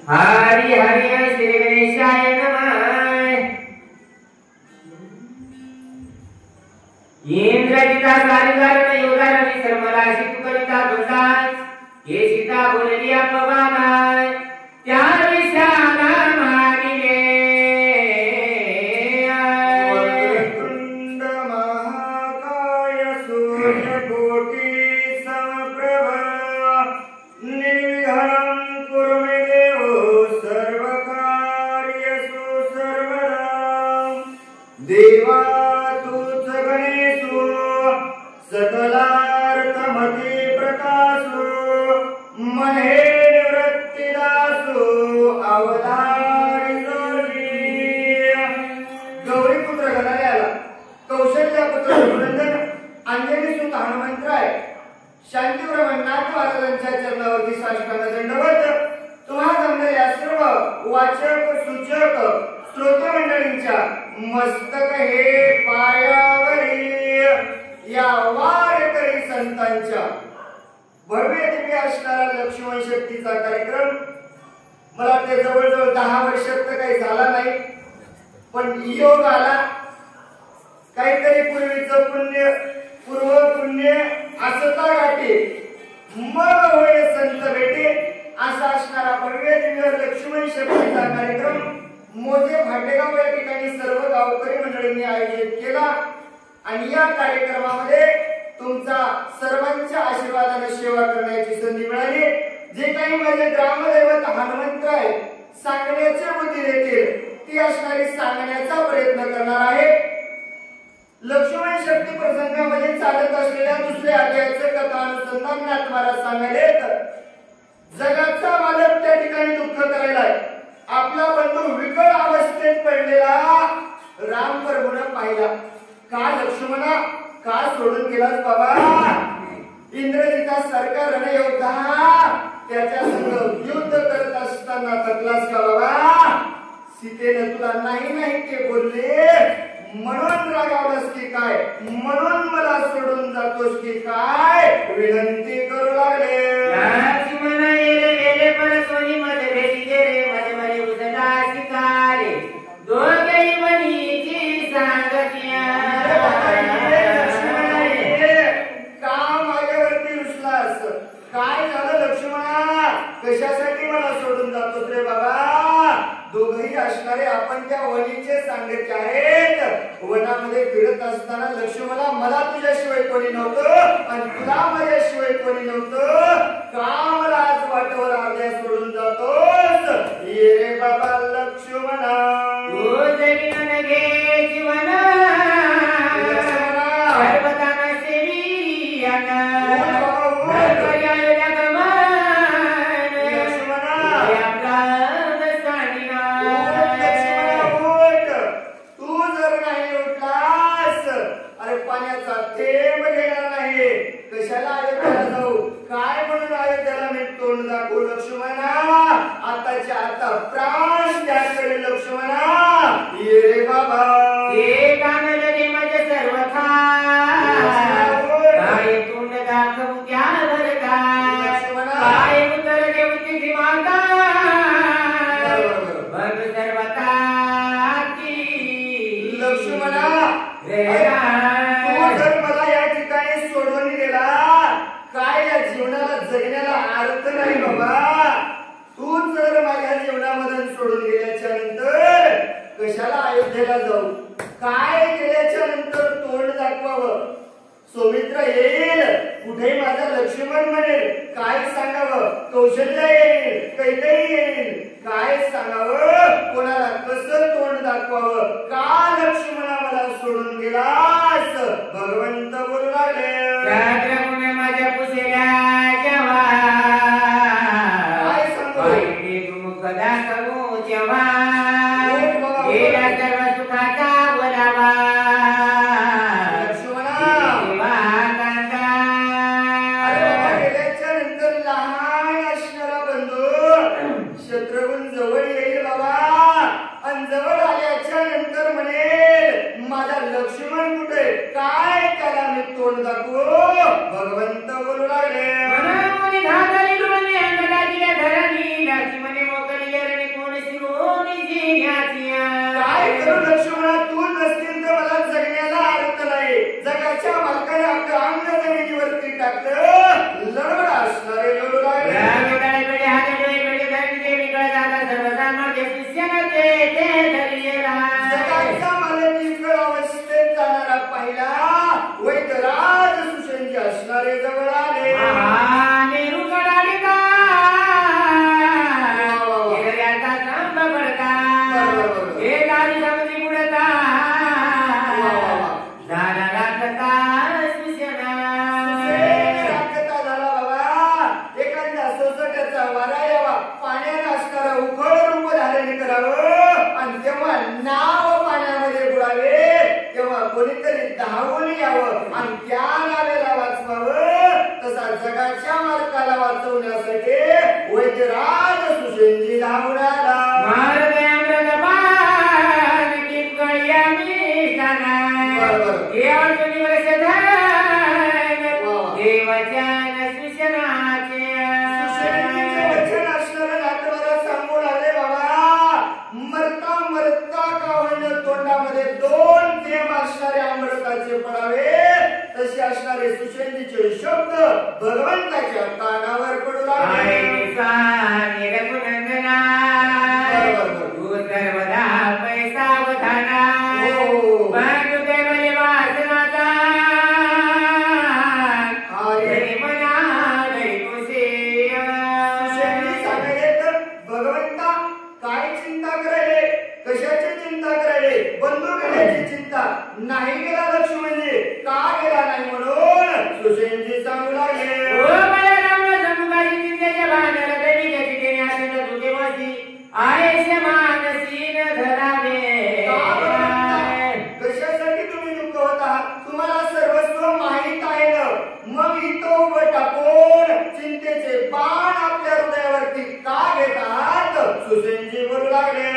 हरी हरी श्री गणेशाय नमः। इंद्रजिता सारिकारण योगारणी सर्वराशी तुकरिता दोषास हे सीता बोलली अपवादाय त्या विषयाला मारिले। वक्रतुंड महाकाय सूर्यकोटि समप्रभ निर्विघ्नं कुरु मे देव सर्वकार्येषु सर्वदा। देवा तूच गणेशो सकलार्थमती प्रकाशो महे निवृत्तिदासो अवतारी जोशी। गौरीपुत्र गणाला कौशल्या पुत्र रघुनंदन अंजनी सुत हनुमंतराय शांतीप्रमाणात महाराजांच्या चरणावरती साष्टांग दंडवत। तुम्हा जमलेल्या सर्व वाचक सूचक श्रोते मंडळींच्या मस्तक हे पायावरी या वारकरी संतांच्या भव्य दिव्य असणारा लक्ष्मण शक्तीचा कार्यक्रम मला ते जवळजवळ 10 वर्षात तर काही झाला नाही, पण योग आला। काहीतरी पूर्वीचं पुण्य पूर्व पुण्य असता गाठी मग होय संत भेटे असा असणारा भव्य दिव्य लक्ष्मण शक्तीचा कार्यक्रम मोठे भाटेगाव या ठिकाणी सर्व गावकरी मंडळींनी आयोजित केला। आणि या कार्यक्रमामध्ये तुमचा सर्वांच्या आशीर्वादाने सेवा करण्याची संधी मिळाली। जे काही माझे ग्रामदैवत हनुमंतराय सांगण्याची बुद्धी देतील ती असणारी सांगण्याचा प्रयत्न करणार आहे। लक्ष्मण शक्ती प्रसंगामध्ये चालत असलेल्या दुसऱ्या अध्यायाचे कथानुसंधान महाराज सांगायलेत। जगाचा मालक त्या ठिकाणी दुःख करायला आपला बंधू विकळ अवस्थेत पडलेला राम प्रभूने पाहिला। का लक्ष्मणा का सोडून गेलास बाबा? इंद्रजिता सारखा रणयोद्धा त्याच्या संग युद्ध करत असताना थकलास का बाबा? सीतेने तुला नाही नाही ते बोलले म्हणून रागावलास की काय? म्हणून मला सोडून जातोस की काय? विनंती करू लागले। लक्ष्मण येले गेले परस्वरी मध्ये भेटी गेले मध्ये मध्ये उजला शिकारे दोघेही मनीची सांगत्या। का माझ्यावरती रुसलास? काय झालं लक्ष्मणा? कशासाठी मला सोडून जातोस रे बाबा? दोघही असणारे आपण त्या वनीचे सांगते आहेत। वनामध्ये फिरत असताना लक्ष्मणा मला तुझ्याशिवाय कोणी नव्हतं आणि तुला माझ्याशिवाय कोणी नव्हतं। का मला आज वाटेवर अर्ध्या सोडून जातोस? ये रे बाबा लक्ष्मणा घे जीवन पर्वताना सेवी पाण्याचा थेंब घेणार नाही। कशाला अयोध्येला जाऊ? काय म्हणून अयोध्येला मी तोंड दाखवू लक्ष्मणा? आताच्या आता प्राण त्याकडे लक्ष्मणा। ये रे बाबा हे कानले माझे सर्व काय तोंड दाखवू त्यावर काय उतर देऊ तिची माता बघ सर्वता की लक्ष्मणा मला या ठिकाणी सोडून गेला काय? या जीवनाला जगण्याला अर्थ नाही बाबा। तू जर माझ्या जीवनामध्ये सोडून गेल्याच्या नंतर कशाला अयोध्येला जाऊ? काय केल्याच्या नंतर तोंड दाखवावं? सौमित्र येईल कुठेही माझा लक्ष्मण म्हणेल काय सांगावं? कौशल्या येईल कैकेयी येईल काय सांगावं? कोणाला कसं तोंड दाखवावं? का लक्ष्मणा मला सोडून गेलास? भगवंत बोलू लागले माझ्या पुसेल्या जेव्हा काय सांगू मुख दाखवू जेव्हा गेला सर्व सुखाचा बोलावा शत्रुघ्न जवळ येईल बाबा आणि जवळ आल्याच्या नंतर म्हणेल माझा लक्ष्मण कुठे? काय त्याला मी तोंड दाखवू? भगवंत बोलू लागले मनामध्ये घातली डोळ्याने अंगडाच्या धरणी वारा यावा, पाण्यात असणारा उखळ रूप धारण करावं आणि तेव्हा नाव पाण्यामध्ये बुडावे, तेव्हा कोणीतरी धावून यावं आणि त्या नावेला वाचवावं. तसा जगाच्या मार्गाला वाचवण्यासाठी वैद्यराज सुषेणजी धावून आला. तसे असणारे सुषेणजीचे शब्द भगवंताच्या कानावर पडू लागले. भगवंता काय चिंता करायले, कशाची चिंता करायले, बंधू घेण्याची चिंता नाही गेला लक्ष्मणजी, का गेला नाही म्हणून सुषेणजी सांगू लागले. कशासाठी तुम्ही दुःख होता, तुम्हाला सर्वस्व माहित आहे ना, मग इथं उभं टाकून चिंतेचे बाण आपल्या हृदयावरती का घेतात. सुषेणजी बोलू लागले.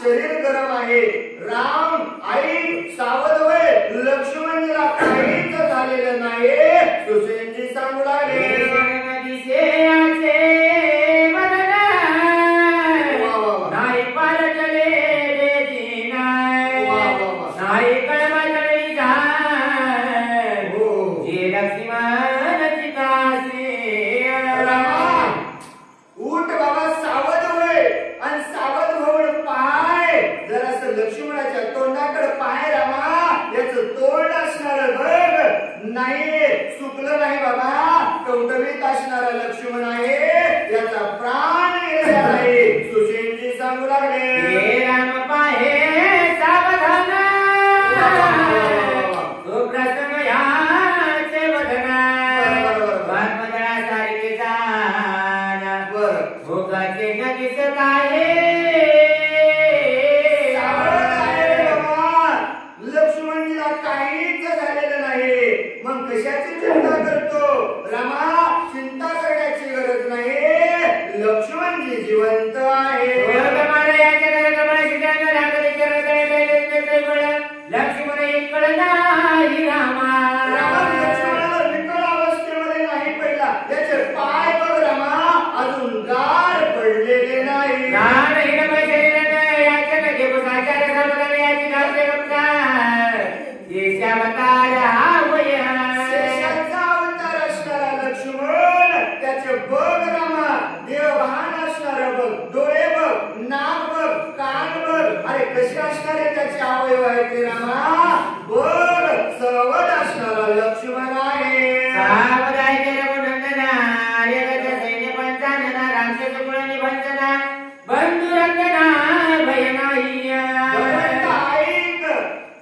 शरीर गरम आहे, राम आई सावध होय, लक्ष्मणजीला काहीच झालेलं नाही. सुषेणजी सांगू लागले. लक्ष्मणाच्या तोंडाकडे पाय रामा, याचं तोंड असणार बघ, नाही चुकलं नाही बाबा, टवटवीत असणारा लक्ष्मण आहे, याचा प्राण गेलेला आहे. सुषेणजी सांगू लागले. राम पाहे सावधान, तो प्रसन्न याचे वदना, बादमदळासारखे जाना, भोगाचे न दिसत आहे. काहीच झालेलं नाही, मग कशाची चिंता करतो रामा. चिंता करण्याची गरज नाही, लक्ष्मणजी जिवंत आहे. लक्ष्मण इकड नाही रामा, लक्ष्मणाला विकळ अवस्थेमध्ये नाही पडला, त्याचे पाय बघ रामा, अजून गार पडलेले नाही. त्याचे बघ रामा, देवभान असणार बघ, डोळे बघ, नाक बघ, कान बघ, अरे कसे असणारे त्याचे अवयव आहेत ते रामा, बघ सावध असणारा लक्ष्मण आहे.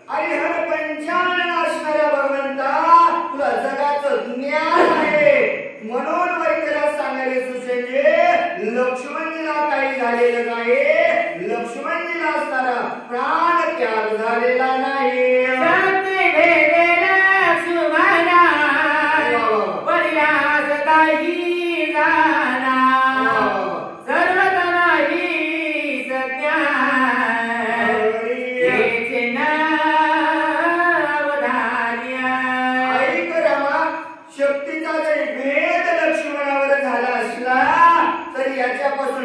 हरिहर पंचानन असणाऱ्या भगवंता, तुला जगाचं ज्ञान आहे, म्हणून वैद्यराज सांगायले सुषेणजी, लक्ष्मणजीला काही झालेलं नाही, लक्ष्मणजीला असणारा प्राण त्याग झालेला नाही.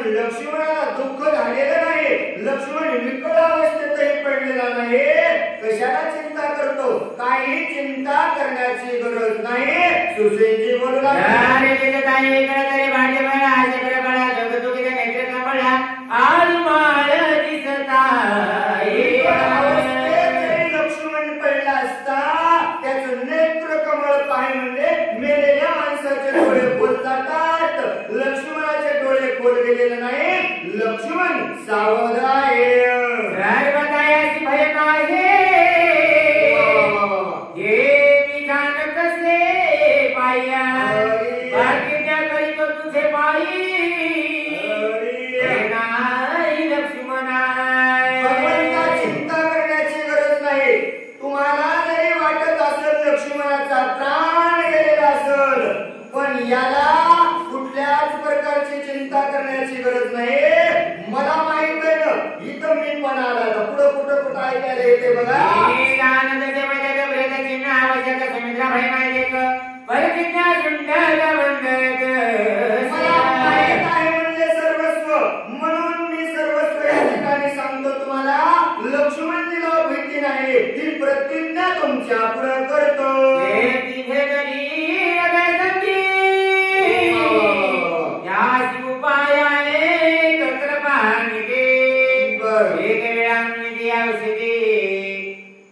लक्ष्मणाला दुःख झालेलं नाही, लक्ष्मण विकळ अवस्थेतही पडलेला नाही. कशाला चिंता करतो, काही चिंता करण्याची गरज नाही. सुषेणजी बोलू लागले. लक्ष्मण गेलेलं नाही. लक्ष्मण सावध आहे. सर्वदायाची भय नाही हे मी जाण कसे पाया भाग्य करीतो तुझे पायी नाही लक्ष्मणा. भगवंता चिंता करण्याची गरज नाही. तुम्हाला जरी वाटत असेल लक्ष्मणाचा प्राण गेलेला असेल, पण याला कुठल्याच प्रकारची चिंता करण्याची गरज नाही. मला माहित आहे ना, इथं मी पण आला तर पुढं कुठं ऐकायला येते बघा. आनंदाचे माझ्या ब्रेक चिन्ह आवश्यक समुद्र भय माहिती परिज्ञा सुंदर बंधक मला माहित आहे म्हणजे सर्वस्व, म्हणून मी सर्वस्व या ठिकाणी सांगतो तुम्हाला. लक्ष्मणजीला भीती नाही ही प्रतिज्ञा तुमच्या पुढे करतो.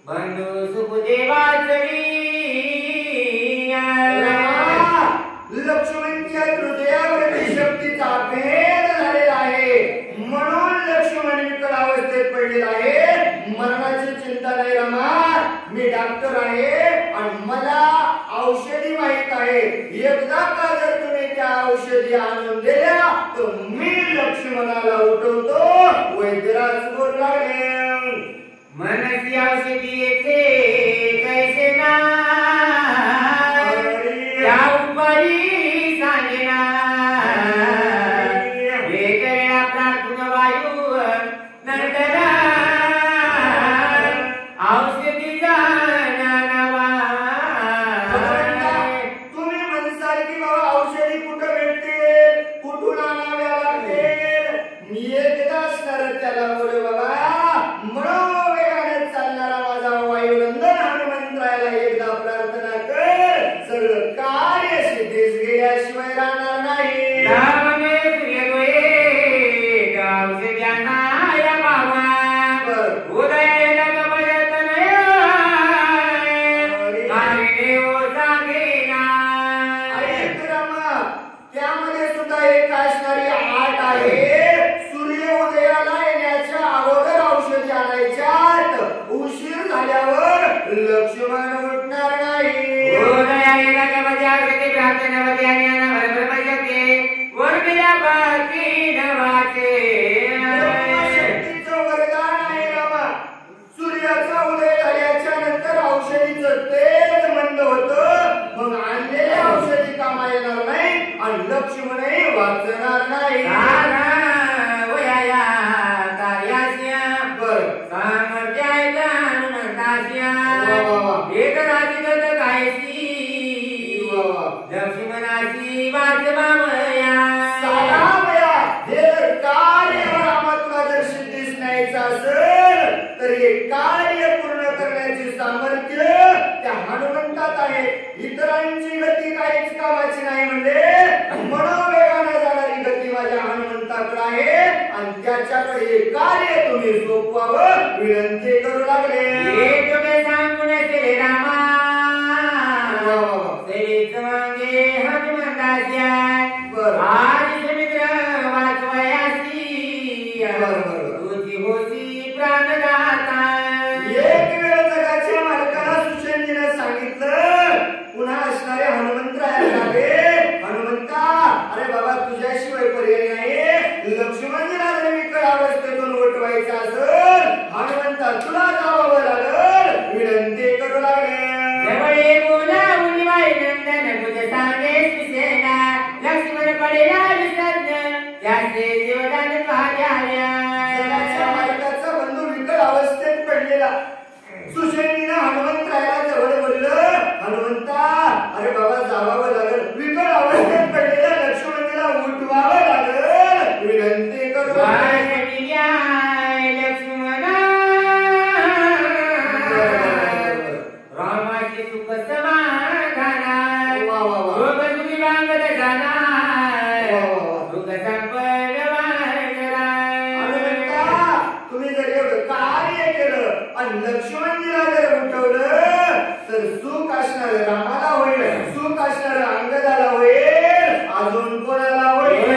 बंधू सुखदेवाचवी लक्ष्मणच्या हृदयावरती शक्तीचा भेद झालेला आहे, म्हणून लक्ष्मण विकट अवस्थेत पडलेला आहे. मरणाची चिंता नाही रमा. मी डॉक्टर आहे आणि मला औषधी माहित आहे. एकदा का जर तुम्ही त्या औषधी आणून दिल्या तर मी लक्ष्मणाला उठवतो. वैद्यराज बोलू लागले मनसी औषधी येथे कैसे ना त्या उपारी सांगेना वेगळ्या प्रार्थना वायू नंतर औषधी जाणावा. तुम्ही म्हणसाल की बाबा औषधी कुठं भेटते, कुठून आणाव्या लागते. मी एकदा असणार त्याला बोले बाबा मनोवेगाने चालणारा माझा वायुनंदन हनुमंतरायाला एकदा प्रार्थना कर. सगळं कार्य सिद्धीस गेल्याशिवाय राहणार नाही. त्यामध्ये सुद्धा एक असणारी आट आहे. सूर्य उदयाला येण्याच्या अगोदर औषधी आणायच्यात. उशीर झाल्यावर लक्ष्मण उठणार नाही. शक्तीचं वरदान आहे रामा. सूर्याचा उदय झाल्याच्या नंतर औषधीचं तेज मंद होतं, मग आणलेले औषधी कामा येणार नाही आणि लक्ष्मणही वाचणार नाही. लक्ष्मणाची वाचवामया हे जर कार्य रामातून जर सिद्धीस न्यायचं असेल तर हे कार्य पूर्ण करण्याची सामर्थ्य त्या हनुमंतात आहे. इतरांची गती काहीच कामाची नाही. म्हणजे मनोवेगाने जाणारी गती माझ्या हनुमंताकडे आहे आणि त्याच्याकडे हे कार्य तुम्ही सोपवावं विनंती करू लागले. सांगून केले रामा हनुमंताच्या आज मित्र वाचवयासी तुझी होती प्राणदाता. एक वेळ जगाच्या मालकाला सुषेणजीने सांगितलं, पुन्हा असणारे हनुमंतरायाला लागले, हनुमंता अरे बाबा तुझ्याशिवाय पर्याय नाही. लक्ष्मणजीला जर विकट अवस्थेतून उठवायचं असेल हनुमंता तुला जावं लागल. विनंती करू लागले. जवळे बोलावून वाई नंदन तुझ सांगेस विसेना लक्ष्मण पडेला विसर्जन त्याचे जीवदान माझ्या. जगाच्या मालकाचा बंधू विकट अवस्थेत पडलेला. सुषेणजीने हनुमंतरायाला जवळ बोललं, हनुमंता अरे बाबा जावावं लागल. विकट अवस्थेत पडलेल्या लक्ष्मणजीला उठवावं लागल. विनंती करू लक्ष्मणा रामाची सुख समाधाना तुम्ही मागत जाणार सुख तुम्ही जर एवढं कार्य केलं आणि लक्ष्मणजीला जर उठवलं तर सुख असणार रामाला होईल, सुख असणार अंगदाला होईल, अजून कोणाला होईल.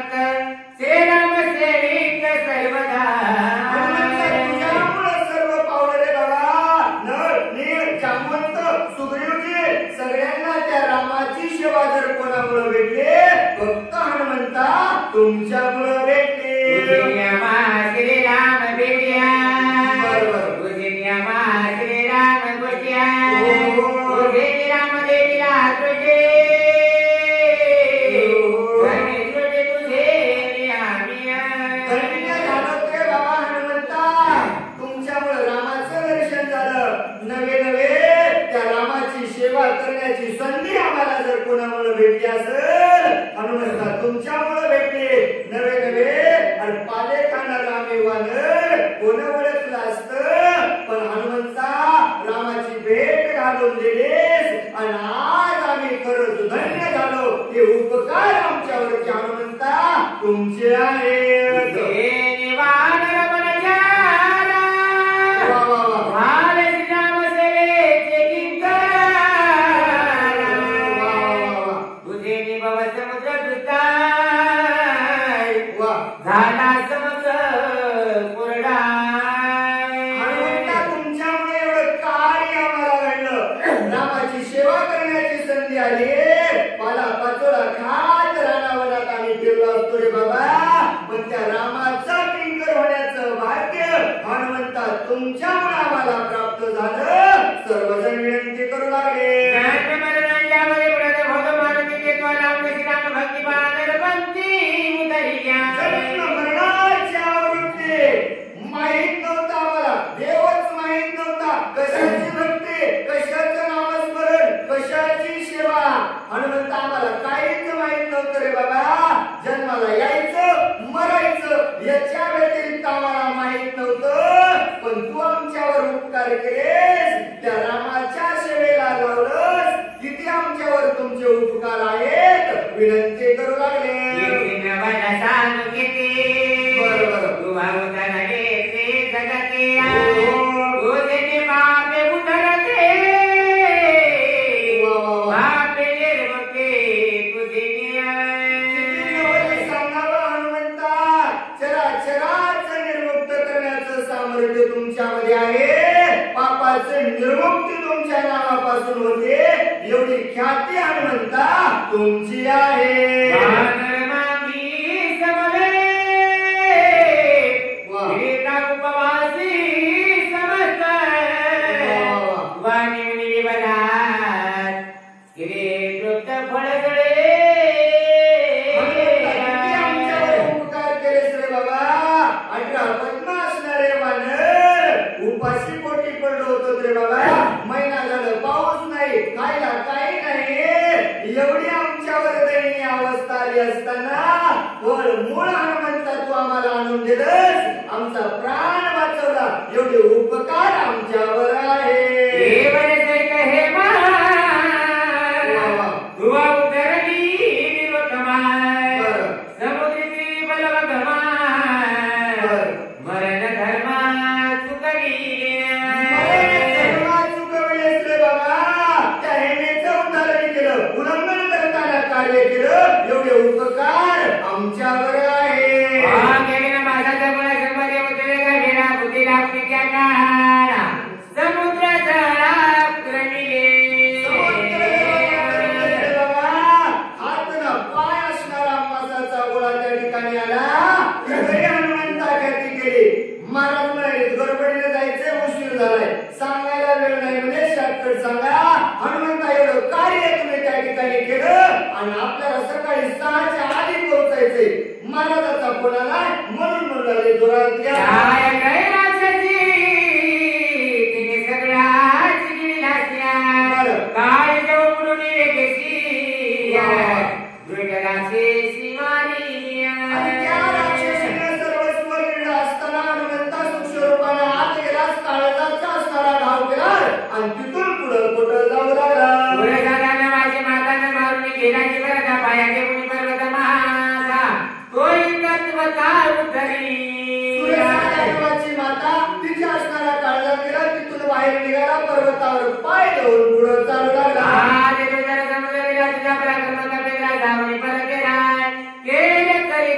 भक्त श्रीराम सेविक सर्वदा तुझ्यामुळे सर्व पावलं रे बाबा. नळ नीळ जामवंत सुग्रीवजी सगळ्यांना त्या रामाची सेवा जर कोणामुळे भेटले भक्त हनुमंता तुमच्यामुळे भेटले. श्रीराम भेटल्या श्रीराम गोष्या राम देवीला तुझे तुझे आम्ही धन्य झालो ते बाबा हनुमंता. तुमच्यामुळे रामाचं दर्शन झालं. नवे नवे त्या रामाची सेवा करण्याची संधी आम्हाला जर कोणामुळे भेटली असेल हनुमंता तुमच्यामुळे भेटली. नवे नवे आणि पाले खाणारा आम्ही वानर कोण ओळखलं असतं पण हनुमंता रामाची भेट घालून दिलीस आणि आज आम्ही खरंच धन्य झालो. हे उपकार आमच्यावरचे हनुमंता तुमचे आहेत. झाला समुद्र कोरडा हनुमंता तुमच्यामुळे एवढं कार्य आम्हाला घडलं. रामाची सेवा करण्याची संधी आली. मला पाचोळा खात रानावनात आम्ही फिरलो असतो रे बाबा पण त्या रामाचा किंकर होण्याचं भाग्य हनुमंता तुमच्यामुळे आम्हाला प्राप्त झालं. सर्वजण विनंती करू लागले. माहित नव्हता आम्हाला. देवच माहित नव्हता. कशाची भक्ती कशाचं नामस्मरण कशाची सेवा हनुमंत आम्हाला काहीच माहित नव्हतं रे बाबा. जन्माला यायचं मरायचं याच्या व्यतिरिक्त आम्हाला माहित नव्हतं पण तू आमच्यावर उपकार केलेस. त्या रामाच्या सेवेला लावलंस. किती आमच्यावर तुमचे उपकार आहेत विनंती करू लागले. तुमच्यामध्ये आहे. पापाचे निर्मुक्ती तुमच्या नावापासून होते. एवढी ख्याती हनुमंता तुमची आहे. उपाशी पोटी पडलो होतो रे बाबा. महिना झालं पाऊस नाही खायला काही नाही. एवढी आमच्यावर दयनीय अवस्था आली असताना मूळ हनुमंता तू आम्हाला आणून दिलंस. आमचा प्राण वाचवला. एवढे उपकार आमच्यावर आहे. एवढे उपकार आमच्यावर आहे. पाय असणारा मासाचा गोळा त्या ठिकाणी आला. हनुमंता ख्याती केली. महाराज म्हणाले गडबडीने जायचे उशीर झालाय. सांगायला वेळ नाही म्हणजे शॉर्टकट सांगा. हनुमंता एवढं कार्य तुम्ही त्या ठिकाणी केलं आणि आपल्याला सकाळी 6च्या आधी पोहोचायचे. महाराजाचा फोन आला म्हणून म्हणाले जोरात घ्या. काय जवळ आणि तिथून पुढं कुठं जाऊ लागला. माझी माताने मारून गेला की बरं पायाचे कुणी पर्वत माझा तोही तत्वता उतरी. माता तिच्या असणारा काळजात गेला. तिथून बाहेर निघाला. पर्वतावर पाय देऊन पुढं चालू लागला. समुद्र तुझ्या पराक्रमाचा वेगळा जाऊन परत गेला. केले तरी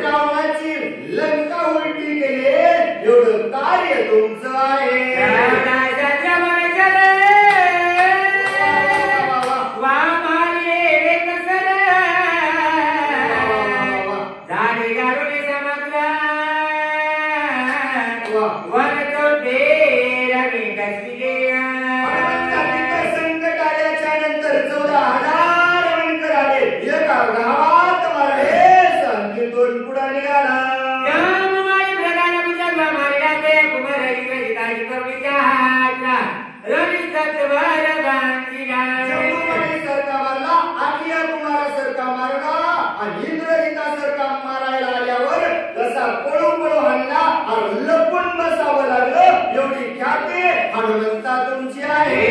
रावणाची लंका उलटी केली एवढं कार्य तुमचं आहे संकट आल्याच्या नंतर 14,000 वणकर आले एका गावात मारले सांगते दोन पुढा निघाला लपून बसावं लागलं एवढी ख्याती हनुमंता तुमची आहे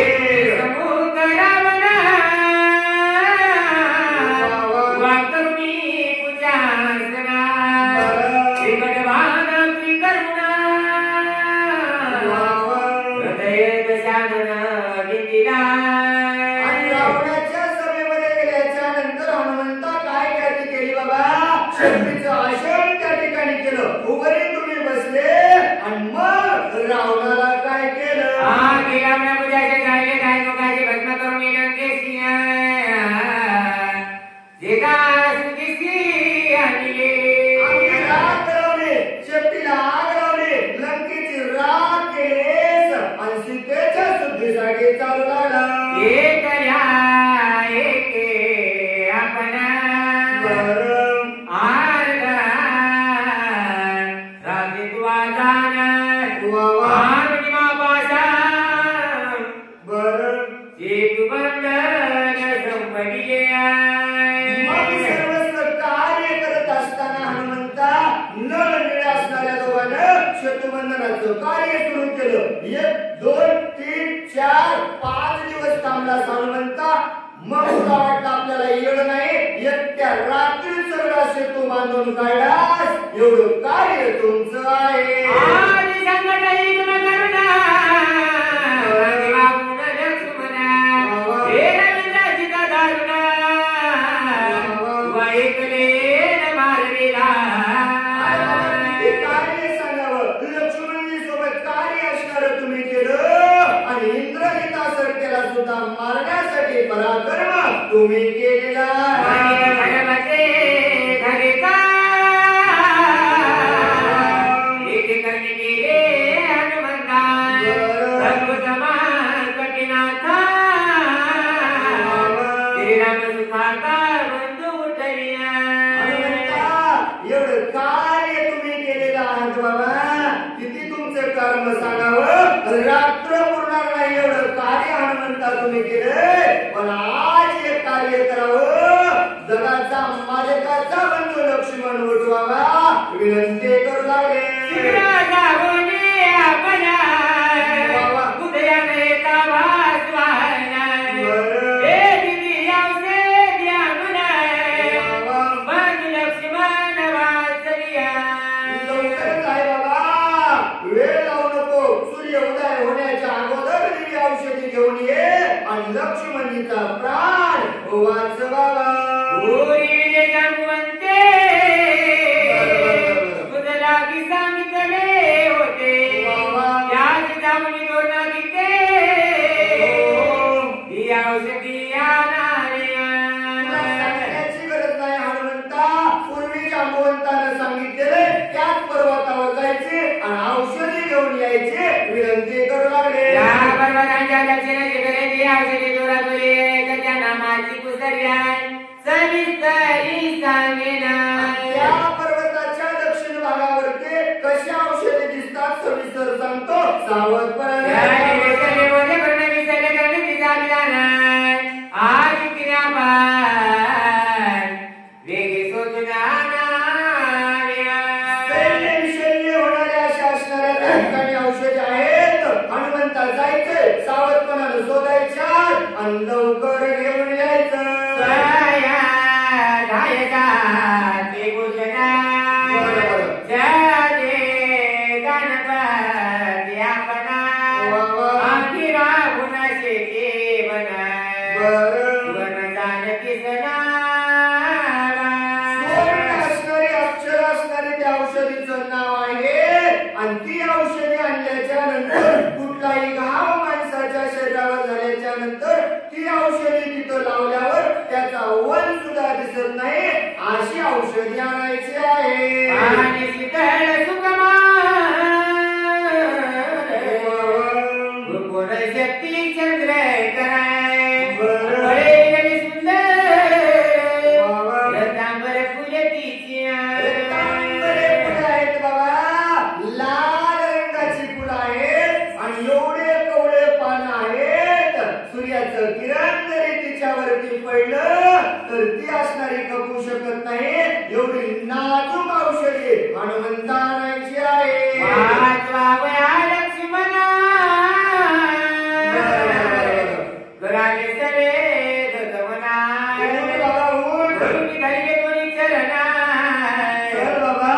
रावणाच्या सभेमध्ये गेल्याच्या नंतर हनुमंता काय ख्याती केली बाबा शक्तीचं आशय त्या ठिकाणी केलं उभे तुम्ही बसले आणि मग रावणाला काय केलं शेपटीला आग लावली लंकेची राख केलीस आणि सीतेच्या शुद्धीसाठी चालू लागला कार्य सुरू केलं 1 2 3 4 5 दिवस थांबला हनुमंता मग वाटतं आपल्याला येड नाही एकट्या रात्री सगळा सेतू बांधून काढलास एवढं कार्य तुमचं आहे मारण्यासाठी पराक्रम तुम्ही केलेला एवढं कार्य तुम्ही केलेलं आहात बाबा किती तुमचं कर्म सांगावं रात्र पुरणार नाही एवढं कार्य हनुमंता तुम्ही केले पण आज एक कार्य करावं जगाचा मालकाचा बंधू लक्ष्मण उठवावा विनंती करू लागले लक्ष्मणीचा प्राण वाचवावा सांगितले होते औषधी गरज नाही हनुमंता पूर्वी जांबवंतानं सांगितलेले त्याच पर्वतावर जायचे आणि औषधी घेऊन यायचे विनंती करू लागले पर्वतांच्या दक्षिणेकडे औषधी जोरात नामाची पुस्तर्यान सविस्तरी सांगेना या पर्वताच्या दक्षिण भागावरती कशा औषधी दिसतात सविस्तर सांगतो सावधपणे आज वेगे होणाऱ्या अशा असणाऱ्या ठिकाणी औषधी आहेत हनुमंता जायचंय सावधपणानं शोधायच्या आणि लवकर घेऊन यायचं औषध नाव आहे आणि ती औषधे आणल्याच्या नंतर कुठलाही घाव माणसाच्या शरीरावर झाल्याच्या नंतर ती औषधी तिथं लावल्यावर त्याचा वन सुद्धा दिसत नाही अशी औषधी आणायची आहे आणि शीतळ सुखमान गुण शक्ती चंद्र कराय बळे गली सुंदर रतांबर फुले तिची तांबडे फुलं आहेत बाबा लाल रंगाची फुलं आहेत आणि एवढे कवळे पानं आहेत सूर्याचं किरण जरी तिच्यावरती पडलं तर ती असणारी कपू शकत नाही एवढी नाजूक औषधे हनुमंता आणायची आहे वाचवावया लक्ष्मणा गरागे सवे गगमना धैर्य कोणी चरणा चल बाबा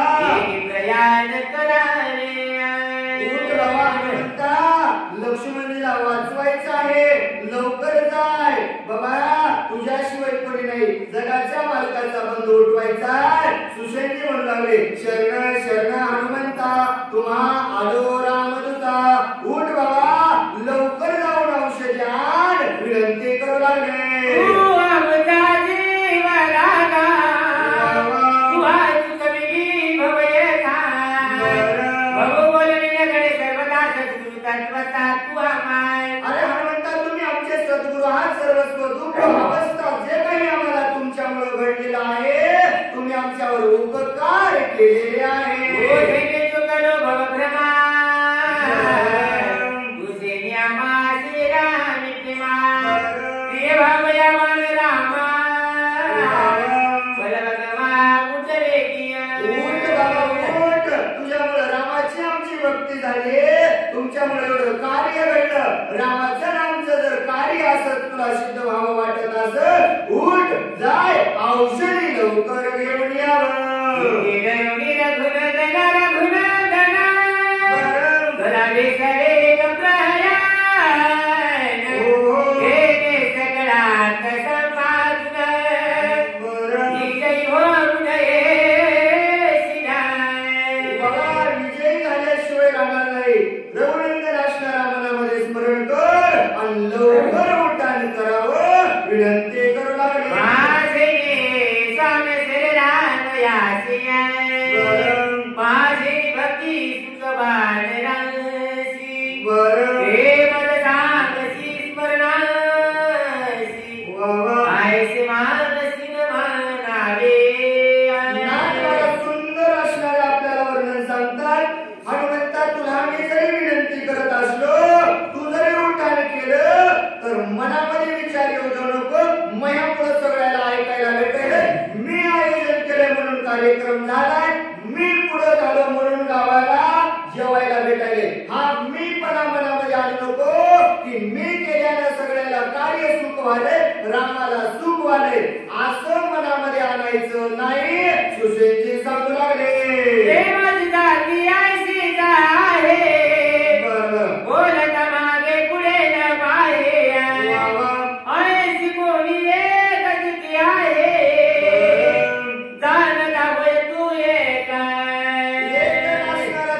प्रयाण करावे उठ बाबा हनुमंता लक्ष्मणजीला वाचवायचं आहे लवकर जाय बाबा तुझ्याशिवाय कोणी नाही जगाच्या मालकाचा बंधू उठवायचा सुशेंजी म्हणू लागले शरण शरण हनुमंता तुम्हा आलो रामदूता उठ बाबा लवकर जाऊन औषधी आण विनंती करू लागले अरे हनुमंता तुम्ही आमचे सद्गुरू आहात सर्वस्व दुःख अवस्था जे काही आम्हाला तुमच्यामुळे घडलेलं आहे तुम्ही आमच्यावर उपकार केलेले आहे तुझ्यामुळे रामाची आमची भक्ती झाली तुमच्यामुळे एवढं कार्य घडलं रामाचं नामचं जर कार्य असत तुला सिद्ध व्हावं वाटत असत उठ जाय औषधी लवकर घेऊन यावं विजयी झाल्याशिवाय राहणार नाही रघुनंदन असणारा मनामध्ये स्मरण कर आणि लवकर उड्डाण करावं विनंती करू लागले माझी भक्ती सुखबाण रांगसी बरं हे मद सांगसी स्मरणासी आयसे मानसी न मानावे सुंदर असणारे आपल्याला वर्णन सांगतात हनुमंता तुला मी जरी विनंती करत असलो तू जरी उड्डाण केलं तर मनामध्ये विचार येऊ देऊ नको मयापुढे सगळ्याला ऐकायला भेटेल मी आयोजन केले म्हणून कार्यक्रम झालाय मी पुढे झालो म्हणून गावाला जेवायला भेटायले हा मी पणा मनामध्ये आणू नको की मी केल्यानं सगळ्याला कार्य सुख व्हाले रामाला सुख व्हाले असं मनामध्ये आणायचं नाही सुशेंजी सांगू लागले बोलता मागे पुढे न पाहे ऐसी कोणी एक आहे जाणता होय तू एक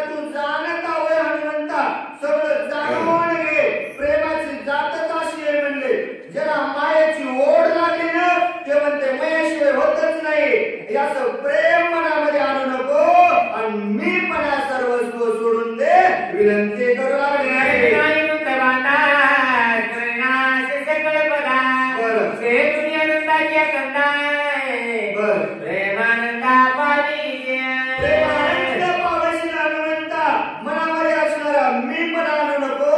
तू जाणता होय हनुमंता सगळं जाणून घे प्रेमाची जातच अशी आहे म्हणले ज्याला मायेची ओढ लागली ना ते म्हणते मयाशिवाय होतच नाही याचं प्रेम मनामध्ये आणू नको आणि मी पणा सर्वस्व सोडून दे विनंती करू लागले प्रेमानंदा पावशी हनुमंता मनामध्ये असणारा मी पण आणू नको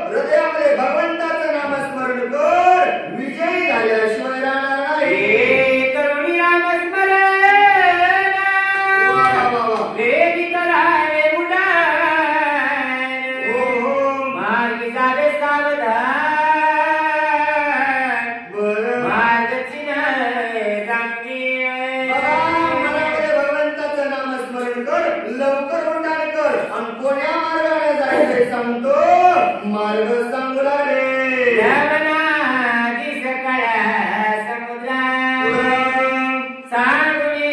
हृदयामध्ये भगवंताचं नामस्मरण कर विजयी झाल्याशिवाय राहणार नाही करुणी नामस्मरण करावे उडान मार्गी जावे सावधान मार्गची भगवंताचं नामस्मरण कर लवकर उड्डाण कर आणि कोण्या मार्गाने जायचे सांगतो मार्ग सांगू लागले समुद्रा सांगुळे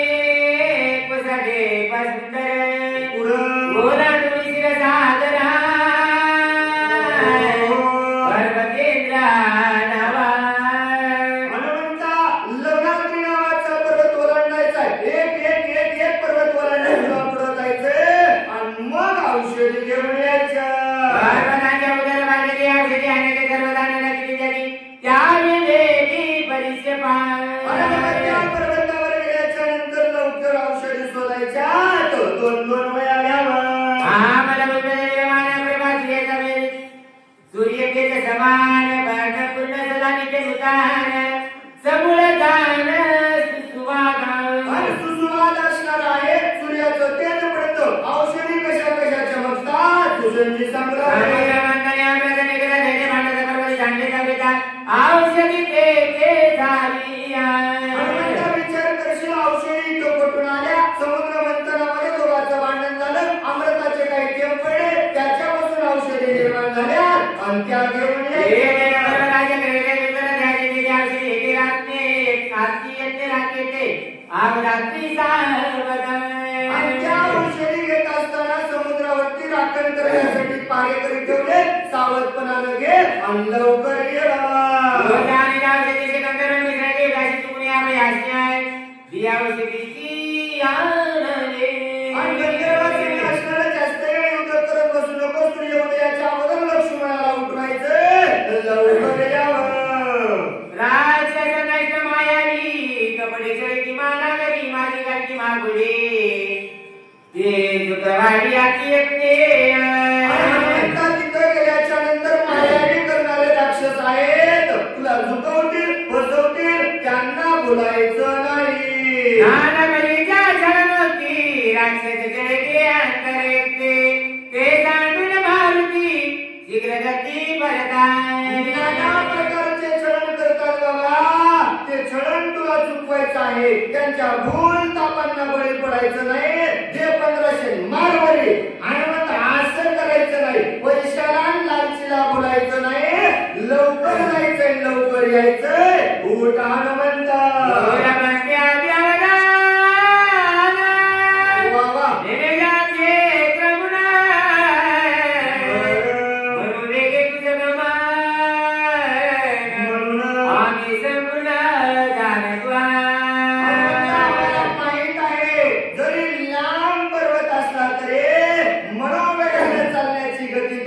कुसडे सुंदर औषधी संग्रह औषधी ते झाली हनुमंता विचार करशील औषधी तो कुठून आल्या समुद्र मंथनामध्ये दोघांचं भांडण झालं अमृताचे काही थेंब पडले त्याच्यापासून औषधी निर्माण झाल्या आणि त्या घेऊन औषधी घेत असताना समुद्रावरती राखण करण्यासाठी पारेकरी ठेवले सावधपणानं घे आणि लवकर ये जास्त वेळ युद्ध करत बसू नको सूर्योदयाच्या अगोदर लक्ष्मणाला उठवायचं लवकर यावं कपडे चढकी माना गरी माझी गाठी मागुडे ते दुधवाडी आती येते तिथं गेल्याच्या नंतर मायावी करणारे राक्षस आहेत तुला झुकवतील फसवतील त्यांना बोलायचं नाही नानबलीच्या झळमती राक्षस जळके अंतर येते ते जाणून मारुती शीघ्र गती परताय नाना प्रकारचे छळण करतात बाबा ते छळण तुला चुकवायचं आहे त्यांच्या भूल तापांना बळी पडायचं नाही जे 1500 मारवरी हनुमंत असं करायचं नाही पैशाला लालचीला बोलायचं नाही लवकर जायचंय लवकर यायचंय उठ हनुमंत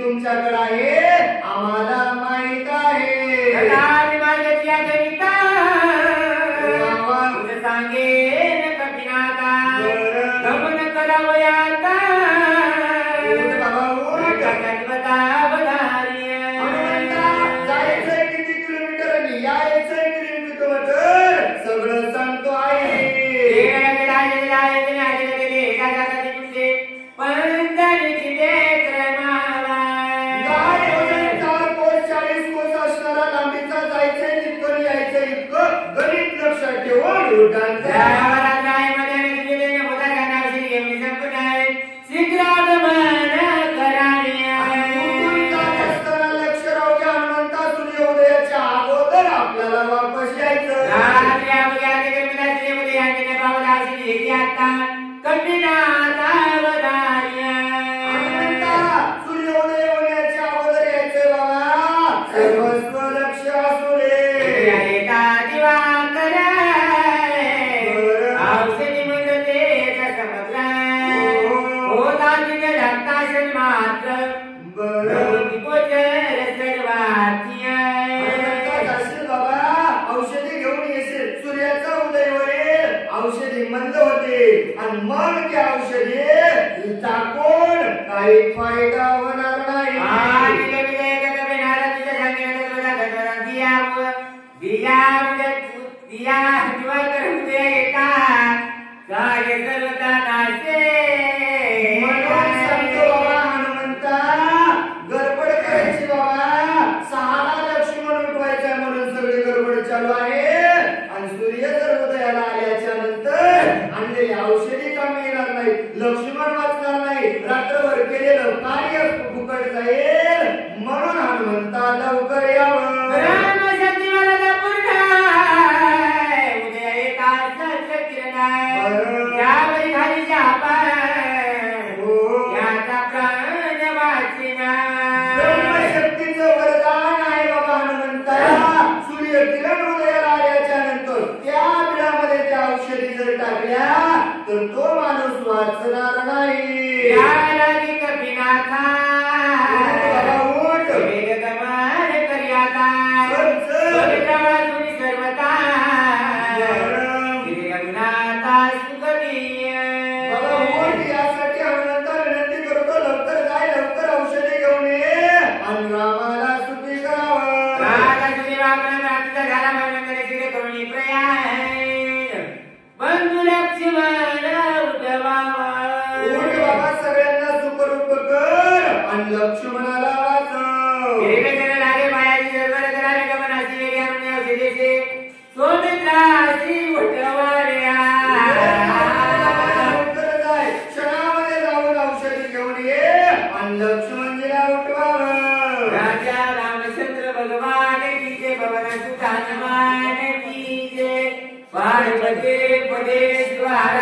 तुमच्याकडे आहे आम्हाला माहित आहे सांगेन कपिनाथा गमन करावयाता जायचंय किती किलोमीटर आणि यायचंय किती किलोमीटर सगळं सांगतो आहे सूर्योदय होण्याच्या अगोदर यायचंय बाबा सर्वस्व लक्ष असू दे औषधी घेऊन येशील सूर्याचा उदय होईल औषधी मंद होते आणि मग त्या औषधी टाकून काही फायदा होणार नाही हनुमंता गडबड करायची बाबा 6 लक्ष्मण उठवायचा म्हणून सगळी गडबड चालू आहे आणि सूर्य जर उदयाला आल्याच्या नंतर आणलेली औषधी कामी येणार नाही लक्ष्मण वाचणार नाही रात्रभर केलेलं कार्य फुकट जाईल म्हणून हनुमंता लवकर यावं ब्रह्मशक्तीचं वरदान आहे बाबा हनुमंता सूर्य किरण उदयाला आल्याच्या नंतर त्या बिळामध्ये त्या औषधी जर टाकल्या तर तो माणूस वाचणार नाही यासाठी हनुमंता विनंती करतो लवकर जाय लवकर औषधी घेऊन ये आणि रामाला सुखी करावं बंधू लक्ष्मण उठवावा उठ बाबा सगळ्यांना हिरवेकर लागे बायाची जरबर करावे गमनाची वेगळ्या म्हणणे औषधेचे सोमित्राची उठवऱ्या क्षणामध्ये जाऊन औषधी घेऊन ये आणि लक्ष्मणजीला उठवावं. राजा रामचंद्र भगवान की जय भवन सुता हनुमान की जय पार्वती पदे शिव हर